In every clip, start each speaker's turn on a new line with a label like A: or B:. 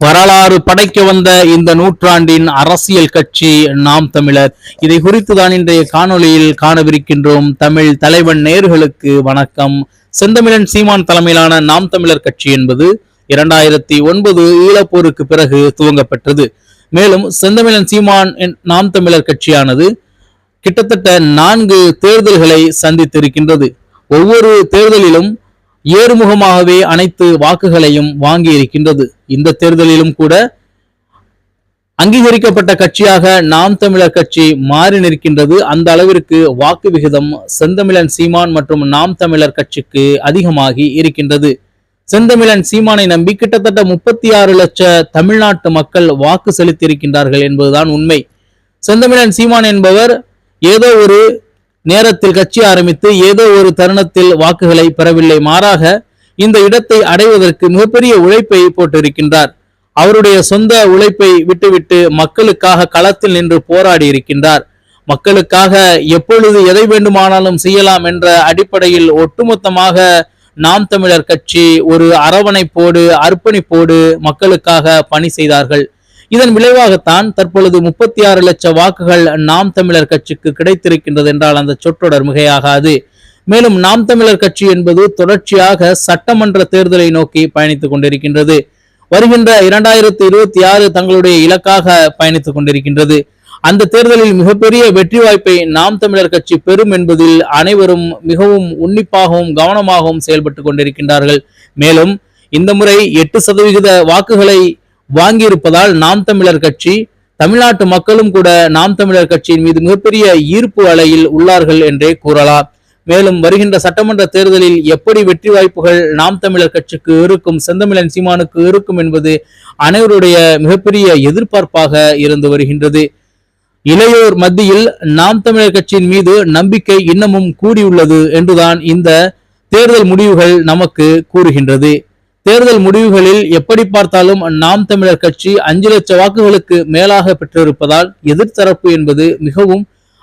A: வரலாறு படைக்க வந்த இந்த நூற்றாண்டின் அரசியல் கட்சி நாம் தமிழர். இதை குறித்துதான் இன்றைய காணொளியில் காணவிருக்கின்றோம். தமிழ் தலைவன் நேயர்களுக்கு வணக்கம். செந்தமிழன் சீமான் தலைமையிலான நாம் தமிழர் கட்சி என்பது 2009 ஈழப்போருக்கு பிறகு துவங்கப்பட்டது. மேலும் செந்தமிழன் சீமான் நாம் தமிழர் கட்சியானது கிட்டத்தட்ட 4 தேர்தல்களை சந்தித்திருக்கின்றது. ஒவ்வொரு தேர்தலிலும் ஏறுமுகமாகவே அனைத்து வாக்குகளையும் வாங்கி இருக்கின்றது. இந்த தேர்தலிலும் கூட அங்கீகரிக்கப்பட்ட கட்சியாக நாம் தமிழர் கட்சி மாறி நிற்கின்றது. அந்த அளவிற்கு வாக்கு விகிதம் செந்தமிழன் சீமான் மற்றும் நாம் தமிழர் கட்சிக்கு அதிகமாகி இருக்கின்றது. செந்தமிழன் சீமானை நம்பி கிட்டத்தட்ட 36 லட்ச தமிழ்நாட்டு மக்கள் வாக்கு செலுத்தியிருக்கின்றார்கள் என்பதுதான் உண்மை. செந்தமிழன் சீமான் என்பவர் ஏதோ ஒரு நேரத்தில் கட்சி ஆரம்பித்து ஏதோ ஒரு தருணத்தில் வாக்குகளை பெறவில்லை. மாறாக இந்த இடத்தை அடைவதற்கு மிகப்பெரிய உழைப்பை போட்டிருக்கின்றார். அவருடைய சொந்த உழைப்பை விட்டுவிட்டு மக்களுக்காக களத்தில் நின்று போராடி இருக்கின்றார். மக்களுக்காக எப்பொழுது எதை வேண்டுமானாலும் செய்யலாம் என்ற அடிப்படையில் ஒட்டுமொத்தமாக நாம் தமிழர் கட்சி ஒரு அரவணைப்போடு அர்ப்பணிப்போடு மக்களுக்காக பணி செய்தார்கள். இதன் விளைவாகத்தான் தற்பொழுது 36 லட்ச வாக்குகள் நாம் தமிழர் கட்சிக்கு கிடைத்திருக்கின்றது என்றால் அந்த சொற்றொடர் மிகையாகாது. மேலும் நாம் தமிழர் கட்சி என்பது தொடர்ச்சியாக சட்டமன்ற தேர்தலை நோக்கி பயணித்துக் கொண்டிருக்கின்றது. வருகின்ற 2026 தங்களுடைய இலக்காக பயணித்துக் கொண்டிருக்கின்றது. அந்த தேர்தலில் மிகப்பெரிய வெற்றி வாய்ப்பை நாம் தமிழர் கட்சி பெறும் என்பதில் அனைவரும் மிகவும் உன்னிப்பாகவும் கவனமாகவும் செயல்பட்டு கொண்டிருக்கின்றார்கள். மேலும் இந்த முறை 8% வாக்குகளை வாங்கியிருப்பதால் நாம் தமிழர் கட்சி, தமிழ்நாட்டு மக்களும் கூட நாம் தமிழர் கட்சியின் மீது மிகப்பெரிய ஈர்ப்பு அலையில் உள்ளார்கள் என்றே கூறலாம். மேலும் வருகின்ற சட்டமன்ற தேர்தலில் எப்படி வெற்றி வாய்ப்புகள் நாம் தமிழர் கட்சிக்கு இருக்கும், செந்தமிழன் சீமானுக்கு இருக்கும் என்பது அனைவருடைய மிகப்பெரிய எதிர்பார்ப்பாக இருந்து வருகின்றது. இளையோர் மத்தியில் நாம் தமிழர் கட்சியின் மீது நம்பிக்கை இன்னமும் கூடியுள்ளது என்றுதான் இந்த தேர்தல் முடிவுகள் நமக்கு கூறுகின்றது. தேர்தல் முடிவுகளில் எப்படி பார்த்தாலும் நாம் தமிழர் கட்சி 5 லட்ச வாக்குகளுக்கு மேலாக பெற்றிருப்பதால் எதிர்த்தரப்பு என்பது மிகவும்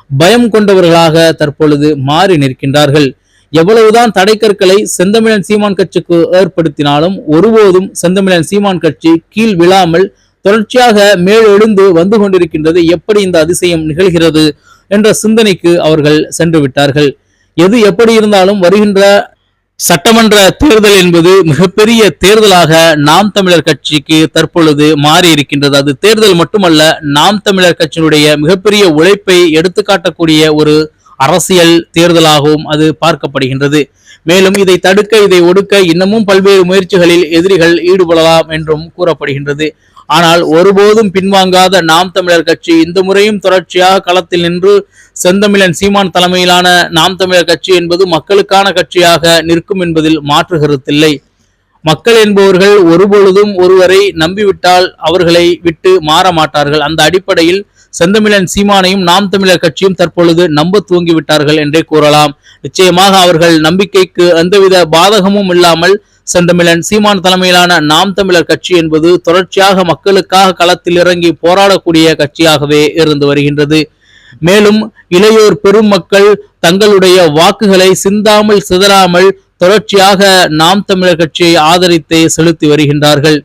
A: பயம் கொண்டவர்களாக தற்பொழுது மாறி நிற்கின்றார்கள். எவ்வளவுதான் தடைக்கற்களை செந்தமிழன் சீமான் கட்சிக்கு ஏற்படுத்தினாலும் ஒருபோதும் செந்தமிழன் சீமான் கட்சி கீழ் விழாமல் தொடர்ச்சியாக மேலெழுந்து வந்து கொண்டிருக்கின்றது. எப்படி இந்த அதிசயம் நிகழ்கிறது என்ற சிந்தனைக்கு அவர்கள் சென்று விட்டார்கள். எது எப்படி இருந்தாலும் வருகின்ற சட்டமன்ற தேர்தல் என்பது மிகப்பெரிய தேர்தலாக நாம் தமிழர் கட்சிக்கு தற்பொழுது மாறி இருக்கின்றது. அது தேர்தல் மட்டுமல்ல, நாம் தமிழர் கட்சியினுடைய மிகப்பெரிய உழைப்பை எடுத்துக்காட்டக்கூடிய ஒரு அரசியல் தேர்தலாகவும் அது பார்க்கப்படுகின்றது. மேலும் இதை தடுக்க, இதை ஒடுக்க இன்னமும் பல்வேறு முயற்சிகளில் எதிரிகள் ஈடுபடலாம் என்றும் கூறப்படுகின்றது. ஆனால் ஒருபோதும் பின்வாங்காத நாம் தமிழர் கட்சி இந்த முறையும் தொடர்ச்சியாக களத்தில் நின்று செந்தமிழன் சீமான் தலைமையிலான நாம் தமிழர் கட்சி என்பது மக்களுக்கான கட்சியாக நிற்கும் என்பதில் மாற்று கருத்தில்லை. மக்கள் என்பவர்கள் ஒருபொழுதும் ஒருவரை நம்பிவிட்டால் அவர்களை விட்டு மாற மாட்டார்கள். அந்த அடிப்படையில் செந்தமிழன் சீமானையும் நாம் தமிழர் கட்சியும் தற்பொழுது நம்ப துவங்கிவிட்டார்கள் என்றே கூறலாம். நிச்சயமாக அவர்கள் நம்பிக்கைக்கு எந்தவித பாதகமும் இல்லாமல் செந்தமிழன் சீமான் தலைமையிலான நாம் தமிழர் கட்சி என்பது தொடர்ச்சியாக மக்களுக்காக களத்தில் இறங்கி போராடக்கூடிய கட்சியாகவே இருந்து வருகின்றது. மேலும் இளையோர் பெரும் மக்கள் தங்களுடைய வாக்குகளை சிந்தாமல் சிதறாமல் தொடர்ச்சியாக நாம் தமிழர் கட்சியை ஆதரித்து செலுத்தி வருகின்றார்கள்.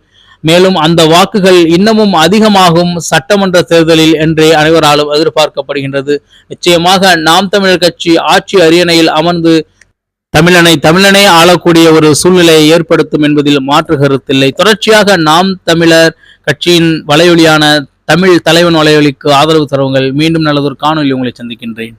A: மேலும் அந்த வாக்குகள் இன்னமும் அதிகமாகும் சட்டமன்ற தேர்தலில் என்றே அனைவராலும் எதிர்பார்க்கப்படுகின்றது. நிச்சயமாக நாம் தமிழர் கட்சி ஆட்சி அரியணையில் அமர்ந்து தமிழனை ஆளக்கூடிய ஒரு சூழ்நிலையை ஏற்படுத்தும் என்பதில் மாற்று கருத்தில்லை. தொடர்ச்சியாக நாம் தமிழர் கட்சியின் வலையொலியான தமிழ் தலைவன் வலையொலிக்கு ஆதரவு தருவங்கள். மீண்டும் நல்லதொரு காணொலி உங்களை சந்திக்கின்றேன்.